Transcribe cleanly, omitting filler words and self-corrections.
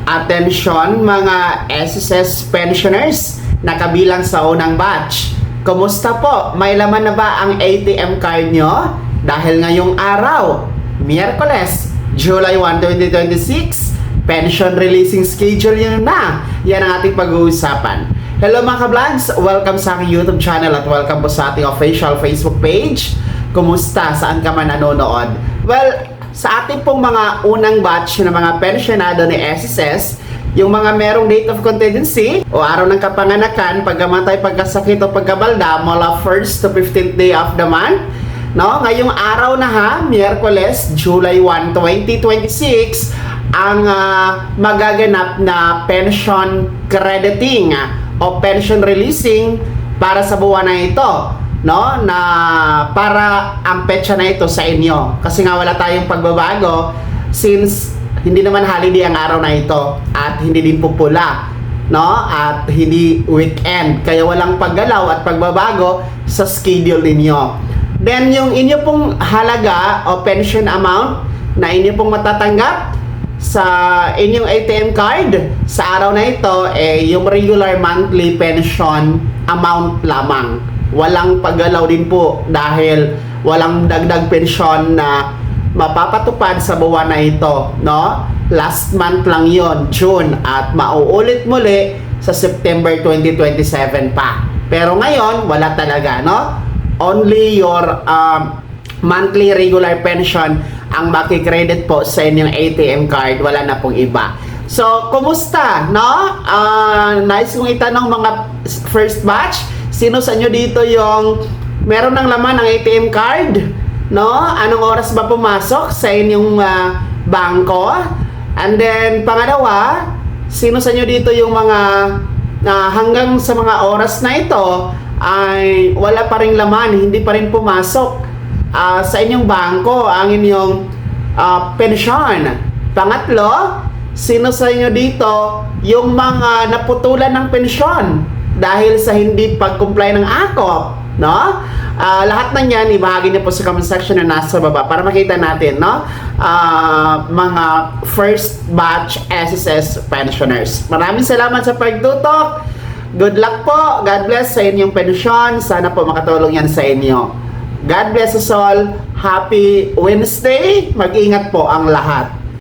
Atensyon mga SSS pensioners na kabilang sa unang batch. Kumusta po? May laman na ba ang ATM card nyo? Dahil ngayong araw, Miyerkules, July 1, 2026, pension releasing schedule yun na. Yan ang ating pag-uusapan. Hello mga ka-vlogs! Welcome sa aking YouTube channel at welcome po sa ating official Facebook page. Kumusta? Saan ka man nanonood? Well, sa ating pong mga unang batch na mga pensionado ni SSS, yung mga merong date of contingency o araw ng kapanganakan, pagkamatay, pagkasakit o pagkabalda mula 1st to 15th day of the month, no? Ngayong araw na ha, Miyerkules, July 1, 2026, ang magaganap na pension crediting o pension releasing para sa buwan na ito, no, na para ang petsa na ito sa inyo kasi nga wala tayong pagbabago since hindi naman holiday ang araw na ito at hindi din pupula, no, at hindi weekend, kaya walang paggalaw at pagbabago sa schedule ninyo. Then yung inyo pong halaga o pension amount na inyo pong matatanggap sa inyong ATM card sa araw na ito yung regular monthly pension amount lamang. Walang paggalaw din po dahil walang dagdag pensyon na mapapatupad sa buwan na ito, no? Last month lang yon, June, at mauulit muli sa September 2027 pa. Pero ngayon, wala talaga, no? Only your monthly regular pension ang makikredit po sa inyong ATM card, wala na pong iba. So, kumusta, no? Nice kong itanong mga first batch. Sino sa inyo dito yung meron ng laman ng ATM card? No? Anong oras ba pumasok sa inyong bangko? And then, pangalawa, sino sa inyo dito yung mga hanggang sa mga oras na ito ay wala pa rin laman, hindi pa rin pumasok sa inyong bangko ang inyong pensyon? Pangatlo, sino sa inyo dito yung mga naputulan ng pensyon dahil sa hindi pag-comply ng AKOP, no? Lahat ng yan, ibahagi niyo po sa comment section na nasa baba para makita natin, no? Mga first batch SSS pensioners. Maraming salamat sa pagtutok. Good luck po. God bless sa inyong pensyon. Sana po makatulong yan sa inyo. God bless us all. Happy Wednesday. Mag-ingat po ang lahat.